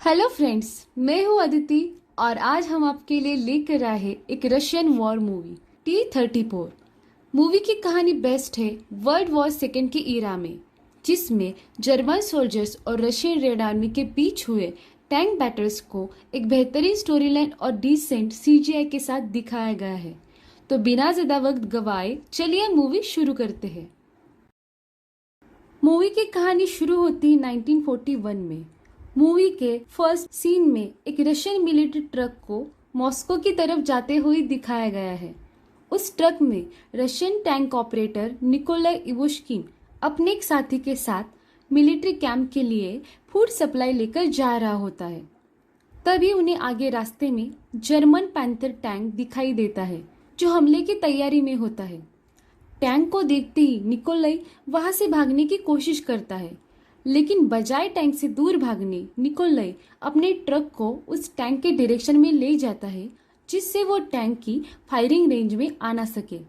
Hello friends, मैं हूँ अदिति और आज हम आपके लिए लेकर आए हैं एक Russian war movie T-34। Movie की कहानी बेस्ट है वर्ल्ड वॉर सेकेंड की ईरा में, जिसमें जर्मन सोल्जर्स और रशियन रेड आर्मी के बीच हुए टैंक बैटल्स को एक बेहतरीन स्टोरी लाइन और डिसेंट CGI के साथ दिखाया गया है। तो बिना ज़्यादा वक्त गवाए चलिए मूवी शुरू करते हैं। मूवी की कहानी शुरू होती है 1941 में। मूवी के फर्स्ट सीन में एक रशियन मिलिट्री ट्रक को मॉस्को की तरफ जाते हुए दिखाया गया है। उस ट्रक में रशियन टैंक ऑपरेटर निकोलाई इवोश्किन अपने एक साथी के साथ मिलिट्री कैंप के लिए फूड सप्लाई लेकर जा रहा होता है। तभी उन्हें आगे रास्ते में जर्मन पैंथर टैंक दिखाई देता है, जो हमले की तैयारी में होता है। टैंक को देखते ही निकोलाई वहां से भागने की कोशिश करता है, लेकिन बजाय टैंक से दूर भागने निकोलाई अपने ट्रक को उस टैंक के डायरेक्शन में ले जाता है, जिससे वो टैंक की फायरिंग रेंज में आ ना सके।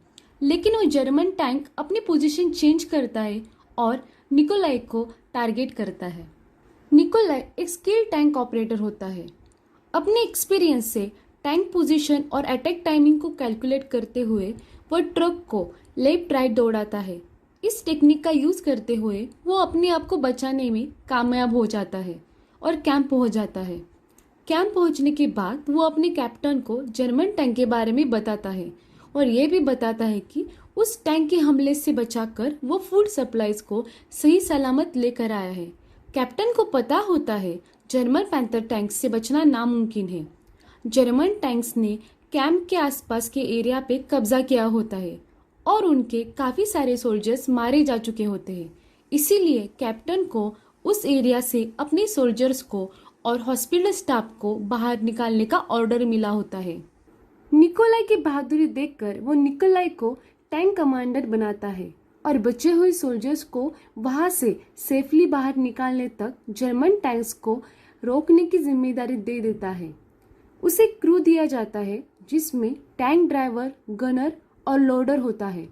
लेकिन वो जर्मन टैंक अपनी पोजीशन चेंज करता है और निकोलाई को टारगेट करता है। निकोलाई एक स्किल्ड टैंक ऑपरेटर होता है। अपने एक्सपीरियंस से टैंक पोजीशन और अटैक टाइमिंग को कैलकुलेट करते हुए वो ट्रक को लेफ्ट राइट दौड़ाता है। इस टेक्निक का यूज करते हुए वो अपने आप को बचाने में कामयाब हो जाता है और कैंप पहुंच जाता है। कैंप पहुंचने के बाद वो अपने कैप्टन को जर्मन टैंक के बारे में बताता है और ये भी बताता है कि उस टैंक के हमले से बचाकर वो फूड सप्लाईज को सही सलामत लेकर आया है। कैप्टन को पता होता है जर्मन पैंथर टैंक से बचना नामुमकिन है। जर्मन टैंक्स ने कैंप के आसपास के एरिया पे कब्जा किया होता है और उनके काफी सारे सोल्जर्स मारे जा चुके होते हैं। इसीलिए कैप्टन को उस एरिया से अपने सोल्जर्स को और हॉस्पिटल स्टाफ को बाहर निकालने का ऑर्डर मिला होता है। निकोलाई की बहादुरी देखकर वो निकोलाई को टैंक कमांडर बनाता है और बचे हुए सोल्जर्स को वहां से सेफली बाहर निकालने तक जर्मन टैंक्स को रोकने की जिम्मेदारी दे देता है। उसे क्रू दिया जाता है जिसमें टैंक ड्राइवर, गनर और लोडर होता है।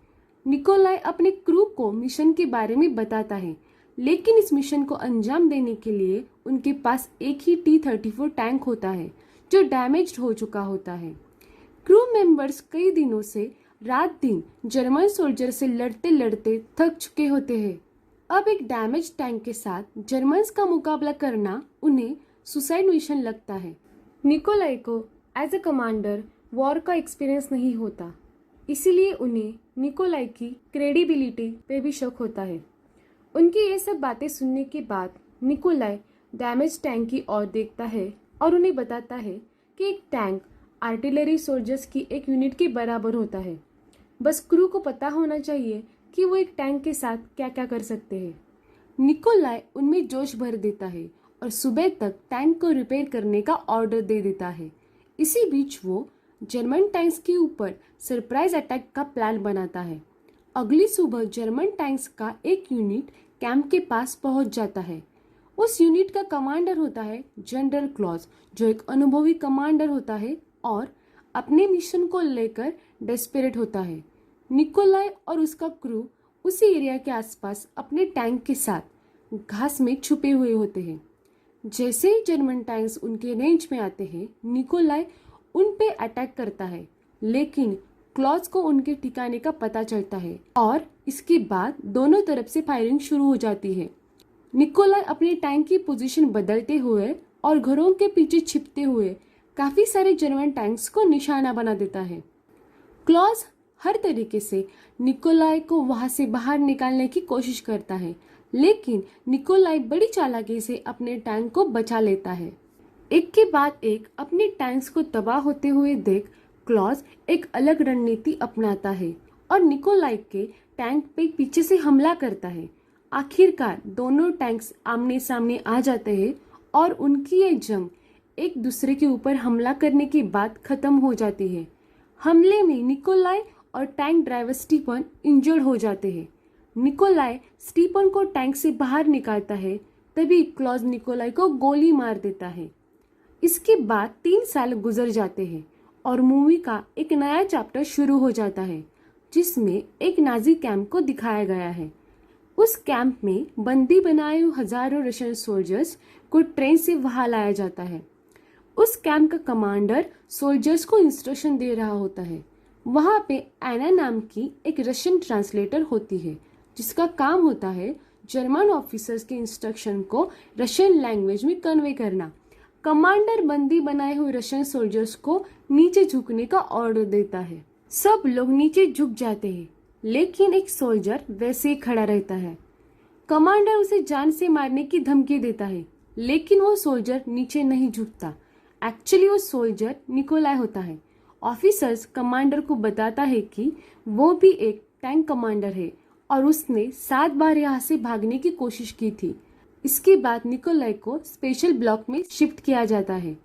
निकोलाई अपने क्रू को मिशन के बारे में बताता है, लेकिन इस मिशन को अंजाम देने के लिए उनके पास एक ही T-34 टैंक होता है, जो डैमेज्ड हो चुका होता है। क्रू मेंबर्स कई दिनों से रात दिन जर्मन सोल्जर से लड़ते लड़ते थक चुके होते हैं। अब एक डैमेज टैंक के साथ जर्मन्स का मुकाबला करना उन्हें सुसाइड मिशन लगता है। निकोलाई को एज ए कमांडर वॉर का एक्सपीरियंस नहीं होता, इसीलिए उन्हें निकोलाई की क्रेडिबिलिटी पे भी शक होता है। उनकी ये सब बातें सुनने के बाद निकोलाई डैमेज टैंक की ओर देखता है और उन्हें बताता है कि एक टैंक आर्टिलरी सोल्जर्स की एक यूनिट के बराबर होता है। बस क्रू को पता होना चाहिए कि वो एक टैंक के साथ क्या क्या कर सकते हैं। निकोलाई उनमें जोश भर देता है और सुबह तक टैंक को रिपेयर करने का ऑर्डर दे देता है। इसी बीच वो जर्मन टैंक्स के ऊपर सरप्राइज अटैक का प्लान बनाता है। अगली सुबह जर्मन टैंक्स का एक यूनिट कैंप के पास पहुंच जाता है। उस यूनिट का कमांडर होता है जनरल क्लॉज, जो एक अनुभवी कमांडर होता है और अपने मिशन को लेकर डेस्परेट होता है। निकोलाई और उसका क्रू उसी एरिया के आसपास अपने टैंक के साथ घास में छुपे हुए होते हैं। जैसे ही जर्मन टैंक्स उनके रेंज में आते हैं, निकोलाई उन पे अटैक करता है, लेकिन क्लॉज को उनके ठिकाने का पता चलता है और इसके बाद दोनों तरफ से फायरिंग शुरू हो जाती है। निकोलाई अपने टैंक की पोजीशन बदलते हुए और घरों के पीछे छिपते हुए काफी सारे जर्मन टैंक्स को निशाना बना देता है। क्लॉज हर तरीके से निकोलाई को वहां से बाहर निकालने की कोशिश करता है, लेकिन निकोलाई बड़ी चालाकी से अपने टैंक को बचा लेता है। एक के बाद एक अपने टैंक्स को तबाह होते हुए देख क्लॉज एक अलग रणनीति अपनाता है और निकोलाई के टैंक पे पीछे से हमला करता है। आखिरकार दोनों टैंक्स आमने सामने आ जाते हैं और उनकी ये जंग एक दूसरे के ऊपर हमला करने के बाद खत्म हो जाती है। हमले में निकोलाई और टैंक ड्राइवर स्टीफन इंजर्ड हो जाते हैं। निकोलाई स्टीफन को टैंक से बाहर निकालता है, तभी क्लॉज निकोलाई को गोली मार देता है। इसके बाद 3 साल गुजर जाते हैं और मूवी का एक नया चैप्टर शुरू हो जाता है, जिसमें एक नाजी कैंप को दिखाया गया है। उस कैंप में बंदी बनाए हुए हजारों रशियन सोल्जर्स को ट्रेन से वहां लाया जाता है। उस कैंप का कमांडर सोल्जर्स को इंस्ट्रक्शन दे रहा होता है। वहां पे एना नाम की एक रशियन ट्रांसलेटर होती है, जिसका काम होता है जर्मन ऑफिसर्स के इंस्ट्रक्शन को रशियन लैंग्वेज में कन्वे करना। कमांडर बंदी बनाए हुए रशियन सोल्जर्स को नीचे झुकने का ऑर्डर देता है। सब लोग नीचे झुक जाते हैं, लेकिन एक सोल्जर वैसे ही खड़ा रहता है। कमांडर उसे जान से मारने की धमकी देता है, लेकिन वो सोल्जर नीचे नहीं झुकता। एक्चुअली वो सोल्जर निकोलाई होता है। ऑफिसर्स कमांडर को बताता है कि वो भी एक टैंक कमांडर है और उसने 7 बार यहाँ से भागने की कोशिश की थी। इसके बाद निकोलाई को स्पेशल ब्लॉक में शिफ्ट किया जाता है,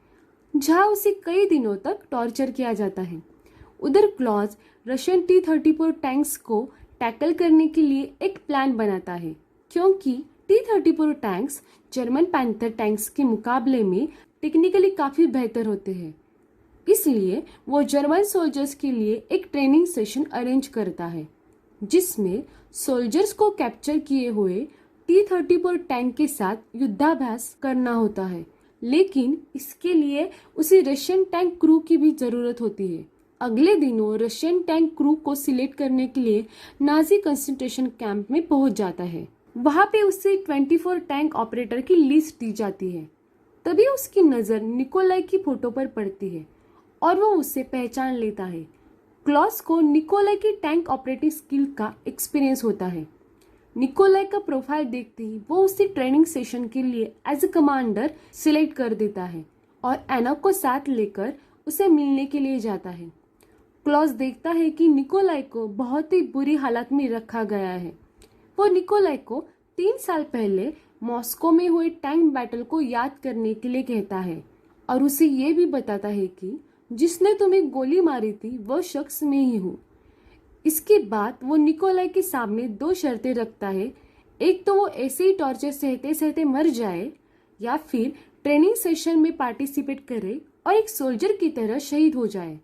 जहाँ उसे कई दिनों तक टॉर्चर किया जाता है। उधर क्लॉज रशियन T-34 टैंक्स को टैकल करने के लिए एक प्लान बनाता है, क्योंकि T-34 tanks German panther tanks के मुकाबले में टेक्निकली काफ़ी बेहतर होते हैं। इसलिए वो जर्मन सोल्जर्स के लिए एक ट्रेनिंग सेशन अरेंज करता है, जिसमें सोल्जर्स को कैप्चर किए हुए T-34 टैंक के साथ युद्धाभ्यास करना होता है। लेकिन इसके लिए उसे रशियन टैंक क्रू की भी ज़रूरत होती है। अगले दिनों रशियन टैंक क्रू को सिलेक्ट करने के लिए नाजी कंसंट्रेशन कैंप में पहुंच जाता है। वहां पे उसे 24 टैंक ऑपरेटर की लिस्ट दी जाती है। तभी उसकी नज़र निकोलाई की फोटो पर पड़ती है और वो उसे पहचान लेता है। क्लॉस को निकोलाई की टैंक ऑपरेटिंग स्किल का एक्सपीरियंस होता है। निकोलाई का प्रोफाइल देखते ही वो उसे ट्रेनिंग सेशन के लिए एज ए कमांडर सिलेक्ट कर देता है और एना को साथ लेकर उसे मिलने के लिए जाता है। क्लॉस देखता है कि निकोलाई को बहुत ही बुरी हालत में रखा गया है। वो निकोलाई को 3 साल पहले मॉस्को में हुए टैंक बैटल को याद करने के लिए कहता है और उसे ये भी बताता है कि जिसने तुम्हें गोली मारी थी वह शख्स मैं ही हूँ। इसके बाद वो निकोलाई के सामने 2 शर्तें रखता है। एक तो वो ऐसे ही टॉर्चर सहते सहते मर जाए, या फिर ट्रेनिंग सेशन में पार्टिसिपेट करे और एक सोल्जर की तरह शहीद हो जाए।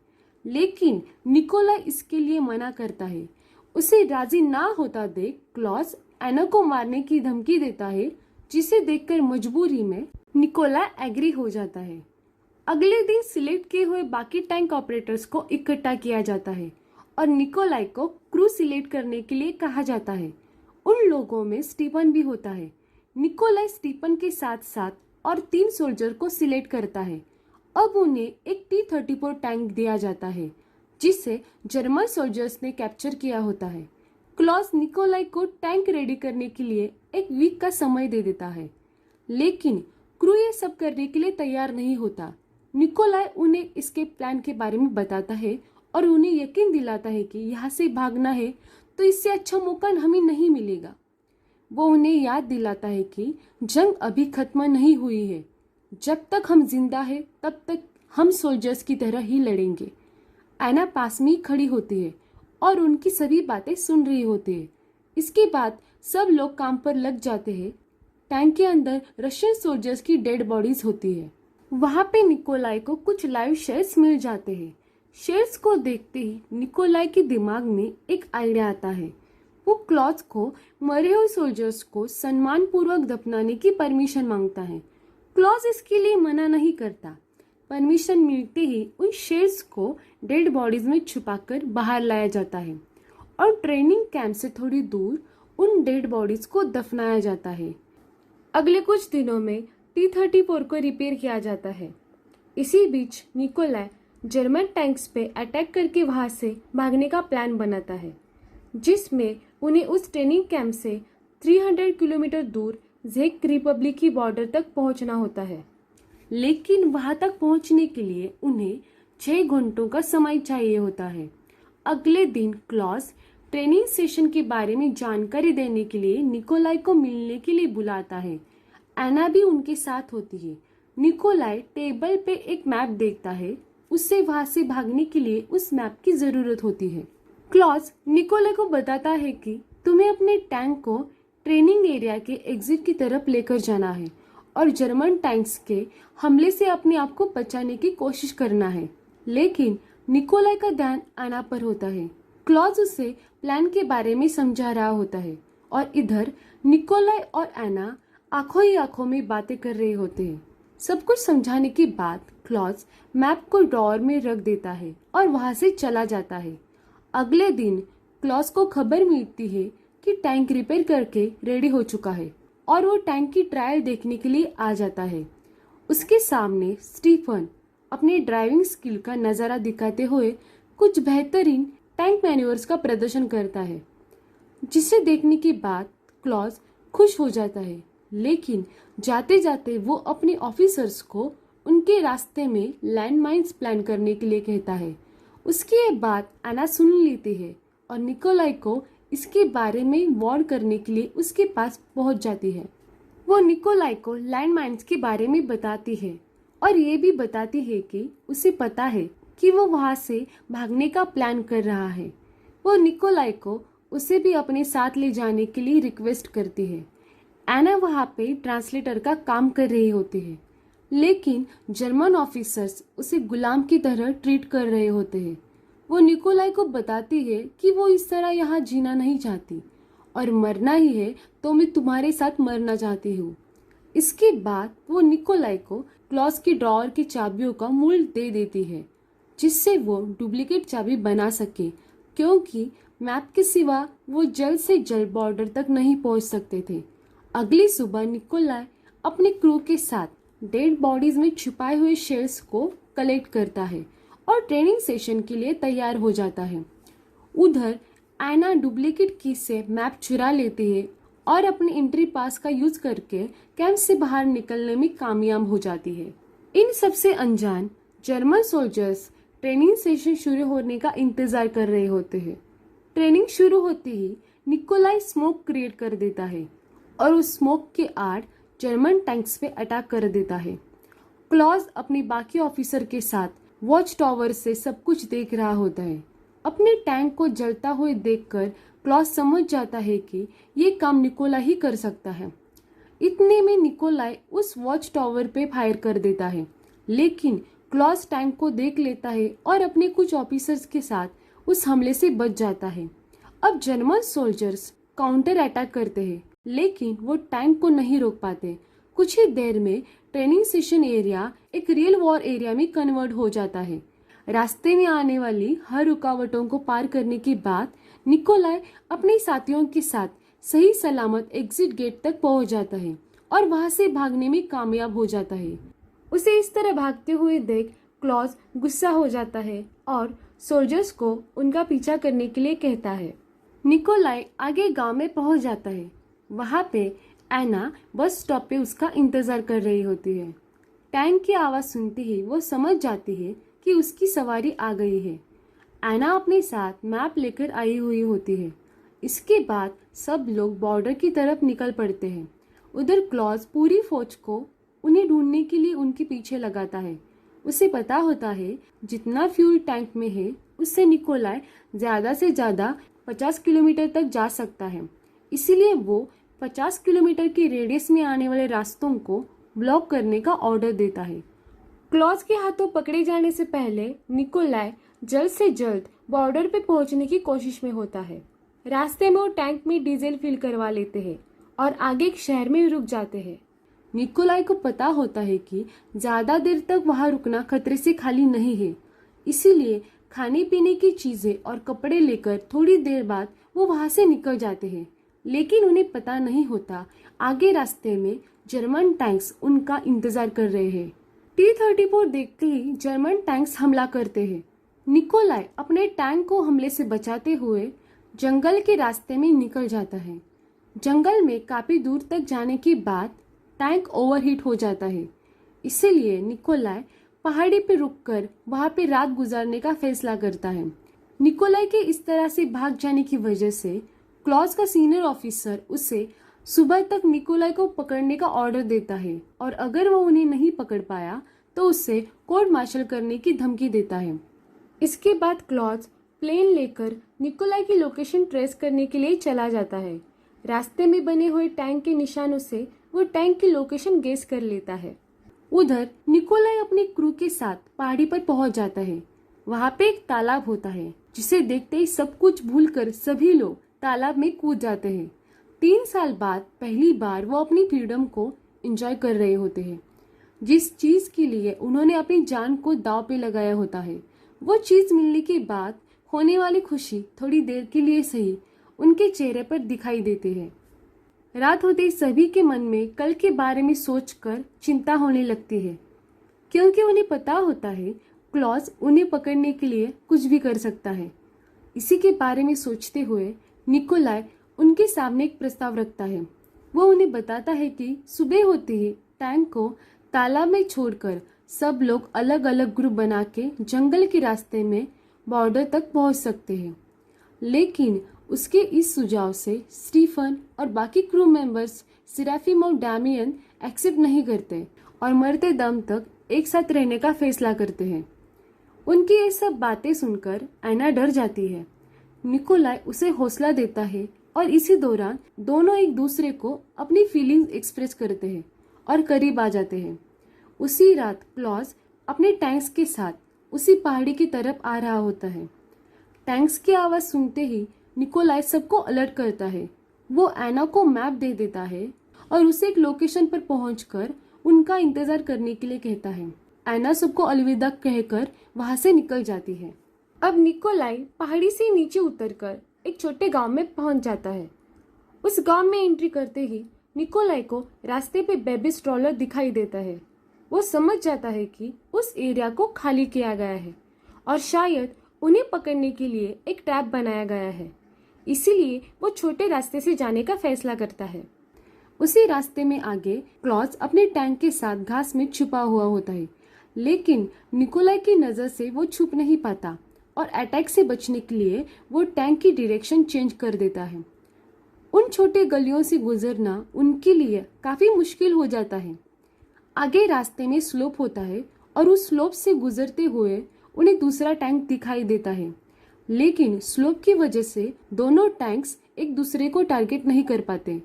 लेकिन निकोलाई इसके लिए मना करता है। उसे राजी ना होता देख क्लॉस एना को मारने की धमकी देता है, जिसे देखकर मजबूरी में निकोलाई एग्री हो जाता है। अगले दिन सिलेक्ट किए हुए बाकी टैंक ऑपरेटर्स को इकट्ठा किया जाता है और निकोलाई को क्रू सिलेक्ट करने के लिए कहा जाता है। उन लोगों में स्टीफन भी होता है। निकोलाई स्टीफन के साथ साथ और 3 सोल्जर को सिलेक्ट करता है। अब उन्हें एक T-34 टैंक दिया जाता है, जिसे जर्मन सोल्जर्स ने कैप्चर किया होता है। क्लॉस निकोलाई को टैंक रेडी करने के लिए एक वीक का समय दे देता है, लेकिन क्रू ये सब करने के लिए तैयार नहीं होता। निकोलाई उन्हें इसके प्लान के बारे में बताता है और उन्हें यकीन दिलाता है कि यहाँ से भागना है तो इससे अच्छा मौका हमें नहीं मिलेगा। वो उन्हें याद दिलाता है कि जंग अभी खत्म नहीं हुई है। जब तक हम जिंदा है तब तक हम सोल्जर्स की तरह ही लड़ेंगे। एना पास में ही खड़ी होती है और उनकी सभी बातें सुन रही होती है। इसके बाद सब लोग काम पर लग जाते हैं। टैंक के अंदर रशियन सोल्जर्स की डेड बॉडीज होती है। वहां पे निकोलाई को कुछ लाइव शेयर्स मिल जाते हैं। शेयर्स को देखते ही निकोलाई के दिमाग में एक आइडिया आता है। वो क्लॉथ को मरे हुए सोल्जर्स को सम्मान पूर्वक दफनाने की परमिशन मांगता है। क्लॉज इसके लिए मना नहीं करता। परमिशन मिलते ही उन शेयर्स को डेड बॉडीज में छुपाकर बाहर लाया जाता है और ट्रेनिंग कैंप से थोड़ी दूर उन डेड बॉडीज को दफनाया जाता है। अगले कुछ दिनों में T-34 को रिपेयर किया जाता है। इसी बीच निकोलाई जर्मन टैंक्स पे अटैक करके वहां से भागने का प्लान बनाता है, जिसमें उन्हें उस ट्रेनिंग कैंप से 300 किलोमीटर दूर चेक रिपब्लिक की बॉर्डर तक पहुंचना होता है। लेकिन वहां तक पहुंचने के लिए उन्हें 6 घंटों का समय चाहिए होता है। अगले दिन क्लॉस ट्रेनिंग सेशन के बारे में जानकारी देने के लिए निकोलाई को मिलने के लिए बुलाता है। एना भी उनके साथ होती है। निकोलाई टेबल पे एक मैप देखता है। उससे वहां से भागने के लिए उस मैप की जरूरत होती है। क्लॉस निकोलाई को बताता है कि तुम्हें अपने टैंक को ट्रेनिंग एरिया के एग्जिट की तरफ लेकर जाना है और जर्मन टैंक्स के हमले से अपने आप को बचाने की कोशिश करना है। लेकिन निकोलाई का ध्यान एना पर होता है। क्लॉज उसे प्लान के बारे में समझा रहा होता है। और इधर निकोलाई और एना आंखों ही आंखों में बातें कर रहे होते हैं। सब कुछ समझाने के बाद क्लॉज मैप को ड्रॉअर में रख देता है और वहां से चला जाता है। अगले दिन क्लॉज को खबर मिलती है कि टैंक रिपेयर करके रेडी हो चुका है और वो टैंक की ट्रायल देखने के लिए आ जाता है। उसके सामने स्टीफन अपने ड्राइविंग स्किल का नज़ारा दिखाते हुए कुछ बेहतरीन टैंक मैन्यूवर्स का प्रदर्शन करता है, जिसे देखने के बाद क्लॉज खुश हो जाता है। लेकिन जाते जाते वो अपने ऑफिसर्स को उनके रास्ते में लैंडमाइंस प्लान करने के लिए कहता है। उसकी ये बात एना सुन लेती है और निकोलाई को इसके बारे में वार्न करने के लिए उसके पास पहुंच जाती है। वो निकोलाई को लैंडमाइंस के बारे में बताती है और ये भी बताती है कि उसे पता है कि वो वहां से भागने का प्लान कर रहा है। वो निकोलाई को उसे भी अपने साथ ले जाने के लिए रिक्वेस्ट करती है। एना वहां पे ट्रांसलेटर का काम कर रही होती है, लेकिन जर्मन ऑफिसर्स उसे गुलाम की तरह ट्रीट कर रहे होते हैं। वो निकोलाई को बताती है कि वो इस तरह यहाँ जीना नहीं चाहती और मरना ही है तो मैं तुम्हारे साथ मरना चाहती हूँ। इसके बाद वो निकोलाई को क्लॉज की ड्रॉअर की चाबियों का मूल्य दे देती है, जिससे वो डुप्लीकेट चाबी बना सके, क्योंकि मैप के सिवा वो जल्द से जल्द बॉर्डर तक नहीं पहुंच सकते थे। अगली सुबह निकोलाई अपने क्रू के साथ डेड बॉडीज में छुपाए हुए शेल्स को कलेक्ट करता है और ट्रेनिंग सेशन के लिए तैयार हो जाता है। उधर एना डुप्लीकेट की से मैप चुरा लेती है और अपने एंट्री पास का यूज करके कैंप से बाहर निकलने में कामयाब हो जाती है। इन सबसे अनजान जर्मन सोल्जर्स ट्रेनिंग सेशन शुरू होने का इंतजार कर रहे होते हैं। ट्रेनिंग शुरू होते ही निकोलाई स्मोक क्रिएट कर देता है और उस स्मोक के आड़ जर्मन टैंक्स पे अटैक कर देता है। क्लॉज अपने बाकी ऑफिसर के साथ वॉच टावर से सब कुछ देख रहा होता है। अपने टैंक को जलता हुए देखकर क्लॉज समझ जाता है कि ये काम निकोलाई ही कर सकता है। इतने में निकोलाई उस वॉच टावर पे फायर कर देता है, लेकिन क्लॉज टैंक को देख लेता है और अपने कुछ ऑफिसर्स के साथ उस हमले से बच जाता है। अब जर्मन सोल्जर्स काउंटर अटैक करते हैं, लेकिन वो टैंक को नहीं रोक पाते। कुछ ही देर में ट्रेनिंग सेशन एरिया एक रियल वॉर एरिया में कन्वर्ट हो जाता है। रास्ते में आने वाली हर रुकावटों को पार करने के बाद निकोलाई अपने साथियों के साथ सही सलामत एग्जिट गेट तक पहुंच जाता है और वहां से भागने में कामयाब हो जाता है। उसे इस तरह भागते हुए देख क्लॉज गुस्सा हो जाता है और सोल्जर्स को उनका पीछा करने के लिए कहता है। निकोलाई आगे गांव में पहुंच जाता है। वहां पे एना बस स्टॉप पे उसका इंतजार कर रही होती है। टैंक की आवाज सुनते ही वो समझ जाती है कि उसकी सवारी आ गई है। एना अपने साथ मैप लेकर आई हुई होती है। इसके बाद सब लोग बॉर्डर की तरफ निकल पड़ते हैं। उधर क्लॉज पूरी फौज को उन्हें ढूंढने के लिए उनके पीछे लगाता है। उसे पता होता है जितना फ्यूल टैंक में है उससे निकोलाई ज्यादा से ज्यादा 50 किलोमीटर तक जा सकता है। इसीलिए वो 50 किलोमीटर की रेडियस में आने वाले रास्तों को ब्लॉक करने का ऑर्डर देता है। क्लॉज के हाथों पकड़े जाने से पहले निकोलाई जल्द से जल्द बॉर्डर पे पहुंचने की कोशिश में होता है। रास्ते में वो टैंक में डीजल फिल करवा लेते हैं और आगे एक शहर में रुक जाते हैं। निकोलाई को पता होता है कि ज्यादा देर तक वहां रुकना खतरे से खाली नहीं है, इसीलिए खाने पीने की चीजें और कपड़े लेकर थोड़ी देर बाद वो वहां से निकल जाते हैं। लेकिन उन्हें पता नहीं होता आगे रास्ते में जर्मन टैंक्स उनका इंतजार कर रहे हैं। T-34 देखते ही जर्मन टैंक्स हमला करते हैं। निकोलाई अपने टैंक को हमले से बचाते हुए जंगल के रास्ते में निकल जाता है। जंगल में काफी दूर तक जाने के बाद टैंक ओवरहीट हो जाता है, इसीलिए निकोलाई पहाड़ी पे रुककर वहां पे रात गुजारने का फैसला करता है। निकोलाई के इस तरह से भाग जाने की वजह से क्लॉज का सीनियर ऑफिसर उसे सुबह तक निकोलाई को पकड़ने का ऑर्डर देता है और अगर वो उन्हें नहीं पकड़ पाया तो उससे कोर्ट मार्शल करने की धमकी देता है। इसके बाद क्लॉज प्लेन लेकर निकोलाई की लोकेशन ट्रेस करने के लिए चला जाता है। रास्ते में बने हुए टैंक के निशानों से वो टैंक की लोकेशन गेस कर लेता है। उधर निकोलाई अपने क्रू के साथ पहाड़ी पर पहुंच जाता है। वहां पे एक तालाब होता है, जिसे देखते ही सब कुछ भूलकर सभी लोग तालाब में कूद जाते हैं। 3 साल बाद पहली बार वो अपनी फ्रीडम को एंजॉय कर रहे होते हैं। जिस चीज के लिए उन्होंने अपनी जान को दांव पे लगाया होता है, वो चीज मिलने के बाद होने वाली खुशी थोड़ी देर के लिए सही उनके चेहरे पर दिखाई देते हैं। रात होते ही सभी के मन में कल के बारे में सोचकर चिंता होने लगती है, क्योंकि उन्हें पता होता है क्लॉज उन्हें पकड़ने के लिए कुछ भी कर सकता है। इसी के बारे में सोचते हुए निकोलाई उनके सामने एक प्रस्ताव रखता है। वो उन्हें बताता है कि सुबह होते ही टैंक को तालाब में छोड़कर सब लोग अलग अलग ग्रुप बना के जंगल के रास्ते में बॉर्डर तक पहुंच सकते हैं। लेकिन उसके इस सुझाव से स्टीफन और बाकी क्रू मेंबर्स सिराफिम और डैमियन एक्सेप्ट नहीं करते और मरते दम तक एक साथ रहने का फैसला करते हैं। उनकी ये सब बातें सुनकर एना डर जाती है। निकोलाई उसे हौसला देता है और इसी दौरान दोनों एक दूसरे को अपनी फीलिंग्स एक्सप्रेस करते हैं और करीब आ जाते हैं। उसी रात क्लॉज अपने टैंक्स के साथ उसी पहाड़ी की तरफ आ रहा होता है। टैंक्स की आवाज सुनते ही निकोलाई सबको अलर्ट करता है। वो एना को मैप दे देता है और उसे एक लोकेशन पर पहुंचकर उनका इंतजार करने के लिए कहता है। एना सबको अलविदा कहकर वहां से निकल जाती है। अब निकोलाई पहाड़ी से नीचे उतरकर एक छोटे गांव में पहुंच जाता है। उस गांव में एंट्री करते ही निकोलाई को रास्ते पे बेबी स्ट्रॉलर दिखाई देता है। वो समझ जाता है कि उस एरिया को खाली किया गया है और शायद उन्हें पकड़ने के लिए एक ट्रैप बनाया गया है। इसीलिए वो छोटे रास्ते से जाने का फैसला करता है। उसी रास्ते में आगे क्लॉज अपने टैंक के साथ घास में छुपा हुआ होता है, लेकिन निकोलाई की नजर से वो छुप नहीं पाता और अटैक से बचने के लिए वो टैंक की डायरेक्शन चेंज कर देता है। उन छोटे गलियों से गुजरना उनके लिए काफी मुश्किल हो जाता है। आगे रास्ते में स्लोप होता है और उस स्लोप से गुजरते हुए उन्हें दूसरा टैंक दिखाई देता है, लेकिन स्लोप की वजह से दोनों टैंक्स एक दूसरे को टारगेट नहीं कर पाते।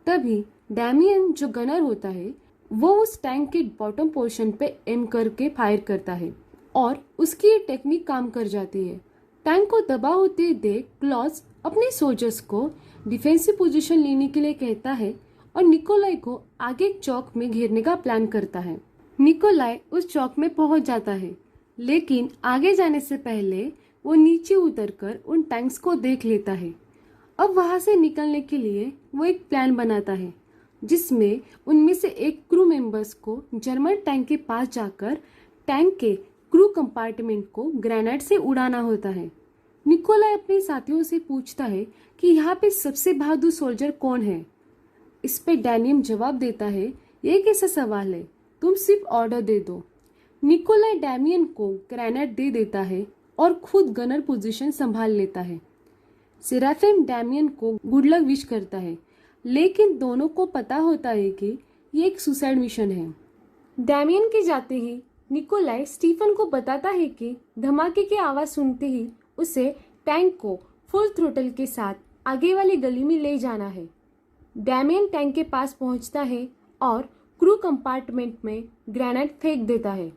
तभी डैमियन जो गनर होता है वो उस टैंक के बॉटम पोर्शन पे एम करके फायर करता है और उसकी ये टेक्निक काम कर जाती है। टैंक को तबाह होते देख क्लॉज अपने सोल्जर्स को डिफेंसिव पोजीशन लेने के लिए कहता है और निकोलाई को आगे एक चौक में घेरने का प्लान करता है। निकोलाई उस चौक में पहुंच जाता है, लेकिन आगे जाने से पहले वो नीचे उतरकर उन टैंक्स को देख लेता है। अब वहां से निकलने के लिए वो एक प्लान बनाता है, जिसमें उनमें से एक क्रू मेंबर्स को जर्मन टैंक के पास जाकर टैंक के क्रू कंपार्टमेंट को ग्रेनेड से उड़ाना होता है। निकोलाई अपने साथियों से पूछता है कि यहाँ पे सबसे बहादुर सोल्जर कौन है। इस पे डैनियम जवाब देता है, ये कैसा सवाल है, तुम सिर्फ ऑर्डर दे दो। निकोलाई डैमियन को ग्रेनेड दे देता है और खुद गनर पोजीशन संभाल लेता है। सेराफिम डैमियन को गुड लक विश करता है, लेकिन दोनों को पता होता है कि ये एक सुसाइड मिशन है। डैमियन के जाते ही निकोलाई स्टीफन को बताता है कि धमाके की आवाज सुनते ही उसे टैंक को फुल थ्रोटल के साथ आगे वाली गली में ले जाना है। डैमियन टैंक के पास पहुंचता है और क्रू कंपार्टमेंट में ग्रेनेड फेंक देता है,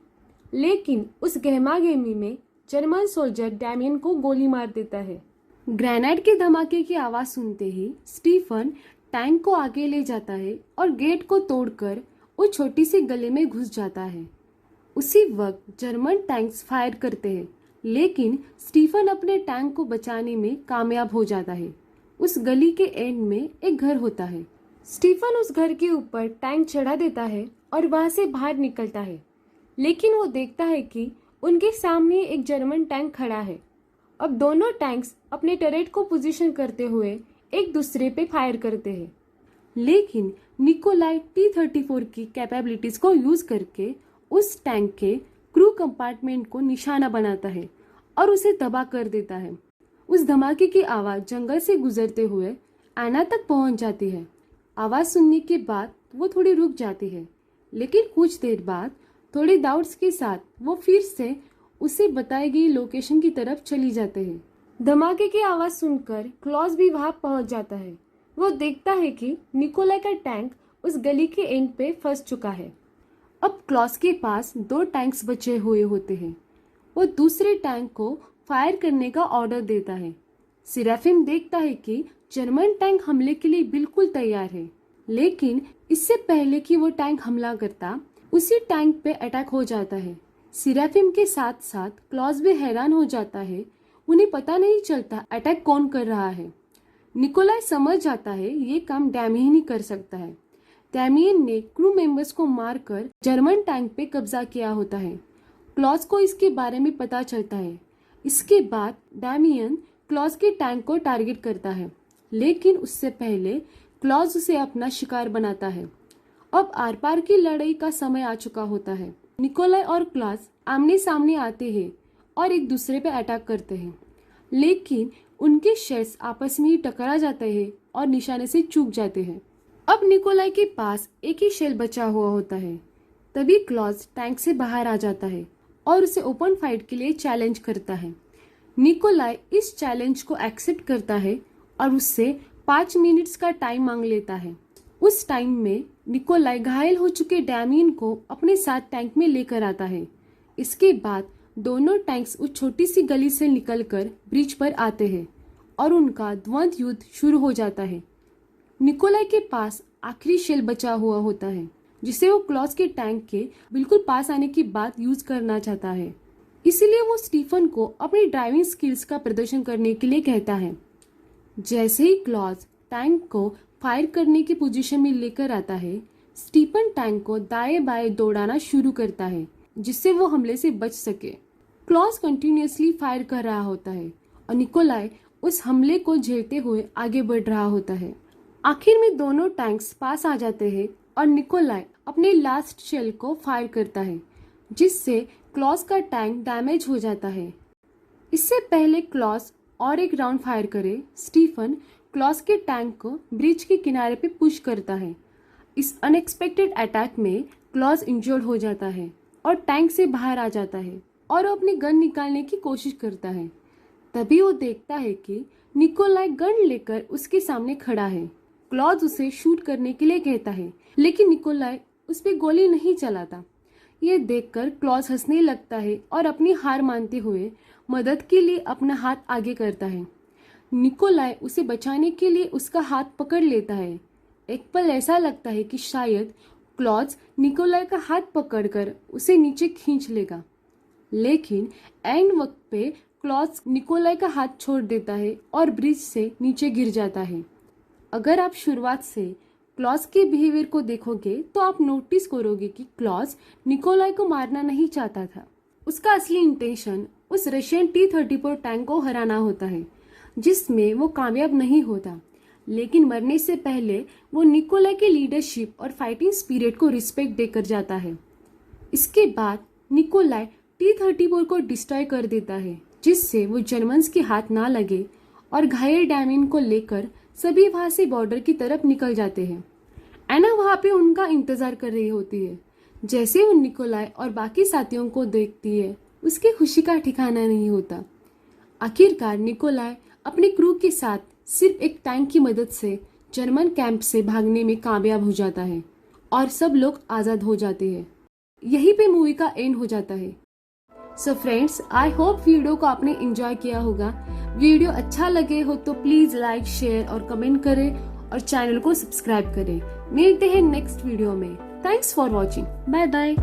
लेकिन उस गहमागहमी में जर्मन सोल्जर डैमियन को गोली मार देता है। ग्रेनेड के धमाके की आवाज सुनते ही स्टीफन टैंक को आगे ले जाता है और गेट को तोड़कर उस छोटी सी गली में घुस जाता है। उसी वक्त जर्मन टैंक्स फायर करते हैं, लेकिन स्टीफन अपने टैंक को बचाने में कामयाब हो जाता है। उस गली के एंड में एक घर होता है। स्टीफन उस घर के ऊपर टैंक चढ़ा देता है और वहां से बाहर निकलता है, लेकिन वो देखता है कि उनके सामने एक जर्मन टैंक खड़ा है। अब दोनों टैंक्स अपने टरेट को पोजीशन करते हुए एक दूसरे पे फायर करते हैं, लेकिन निकोलाई T-34 की कैपेबिलिटीज को यूज करके उस टैंक के क्रू कंपार्टमेंट को निशाना बनाता है और उसे तबाह कर देता है। उस धमाके की आवाज जंगल से गुजरते हुए एना तक पहुंच जाती है। आवाज सुनने के बाद वो थोड़ी रुक जाती है, लेकिन कुछ देर बाद थोड़े डाउट्स के साथ वो फिर से उसे बताई गई लोकेशन की तरफ चली जाते हैं। धमाके की आवाज सुनकर क्लॉज भी वहां पहुंच जाता है। वो देखता है कि निकोलाई का टैंक उस गली के एंड पे फंस चुका है। अब क्लॉज के पास 2 टैंक्स बचे हुए होते हैं। वो दूसरे टैंक को फायर करने का ऑर्डर देता है। सिराफिम देखता है कि जर्मन टैंक हमले के लिए बिल्कुल तैयार है, लेकिन इससे पहले कि वो टैंक हमला करता, उसी टैंक पे अटैक हो जाता है। सिराफिम के साथ साथ क्लॉज भी हैरान हो जाता है। उन्हें पता नहीं चलता अटैक कौन कर रहा है। निकोलाई समझ जाता है ये काम डैमियन ही कर सकता है। डैमियन ने क्रू मेंबर्स को मारकर जर्मन टैंक पे कब्जा किया होता है। क्लॉज को इसके बारे में पता चलता है। इसके बाद डैमियन क्लॉज के टैंक को टारगेट करता है, लेकिन उससे पहले क्लॉज उसे अपना शिकार बनाता है। अब आर पार की लड़ाई का समय आ चुका होता है। निकोलाई और क्लॉज आमने सामने आते हैं और एक दूसरे पे अटैक करते हैं, लेकिन उनके शेल्स आपस में ही टकरा जाते हैं और निशाने से चूक जाते हैं। अब निकोलाई के पास एक ही शेल बचा हुआ होता है। तभी क्लॉज टैंक से बाहर आ जाता है और उसे ओपन फाइट के लिए चैलेंज करता है। निकोलाई इस चैलेंज को एक्सेप्ट करता है और उससे 5 मिनट्स का टाइम मांग लेता है। उस टाइम में निकोलाई घायल हो चुके डैमियन को अपने साथ टैंक में लेकर आता है। इसके बाद दोनों टैंक्स उस छोटी सी गली से निकलकर ब्रिज पर आते हैं और उनका द्वंद्व युद्ध शुरू हो जाता है। निकोलाई के पास आखिरी शेल बचा हुआ होता है, जिसे वो क्लॉज के टैंक के बिल्कुल पास आने के बाद यूज करना चाहता है। इसलिए वो स्टीफन को अपनी ड्राइविंग स्किल्स का प्रदर्शन करने के लिए कहता है। जैसे ही क्लॉज टैंक को फायर करने की पोजीशन में लेकर आता है, स्टीफन टैंक को दाएं बाएं दौड़ाना शुरू करता है, जिससे वो हमले से बच सके। क्लॉज कंटिन्यूअसली फायर कर रहा होता है और निकोलाई उस हमले को झेलते हुए आगे बढ़ रहा होता है। आखिर में दोनों टैंक्स पास आ जाते हैं और निकोलाई अपने लास्ट शेल को फायर करता है, जिससे क्लॉज का टैंक डैमेज हो जाता है। इससे पहले क्लॉज और एक राउंड फायर करे, स्टीफन क्लॉज के टैंक को ब्रिज के किनारे पे पुश करता है। इस अनएक्सपेक्टेड अटैक में क्लॉज इंजर्ड हो जाता है और टैंक से बाहर आ जाता है और अपनी गन निकालने की कोशिश करता है। तभी वो देखता है कि निकोलाई गन लेकर उसके सामने खड़ा है। क्लॉज उसे शूट करने के लिए कहता है, लेकिन निकोलाई उस पर गोली नहीं चलाता। ये देखकर क्लॉज हंसने लगता है और अपनी हार मानते हुए मदद के लिए अपना हाथ आगे करता है। निकोलाई उसे बचाने के लिए उसका हाथ पकड़ लेता है। एक पल ऐसा लगता है कि शायद क्लॉज निकोलाई का हाथ पकड़कर उसे नीचे खींच लेगा, लेकिन एंड वक्त पे क्लॉज निकोलाई का हाथ छोड़ देता है और ब्रिज से नीचे गिर जाता है। अगर आप शुरुआत से क्लॉज के बिहेवियर को देखोगे तो आप नोटिस करोगे कि क्लॉज निकोलाई को मारना नहीं चाहता था। उसका असली इंटेंशन उस रशियन T-34 टैंक को हराना होता है, जिसमें वो कामयाब नहीं होता। लेकिन मरने से पहले वो निकोलाई के लीडरशिप और फाइटिंग स्पिरिट को रिस्पेक्ट देकर जाता है। इसके बाद निकोलाई T-34 को डिस्ट्रॉय कर देता है, जिससे वो जर्मन्स के हाथ ना लगे और घायल डैमियन को लेकर सभी वहां से बॉर्डर की तरफ निकल जाते हैं। एना वहां पे उनका इंतजार कर रही होती है। जैसे वो निकोलाई और बाकी साथियों को देखती है, उसकी खुशी का ठिकाना नहीं होता। आखिरकार निकोलाई अपने क्रू के साथ सिर्फ एक टैंक की मदद से जर्मन कैंप से भागने में कामयाब हो जाता है और सब लोग आज़ाद हो जाते हैं। यहीं पे मूवी का एंड हो जाता है। So friends, I hope video को आपने एंजॉय किया होगा। वीडियो अच्छा लगे हो तो प्लीज लाइक, शेयर और कमेंट करें और चैनल को सब्सक्राइब करें। मिलते हैं नेक्स्ट वीडियो में। Thanks for watching. Bye bye.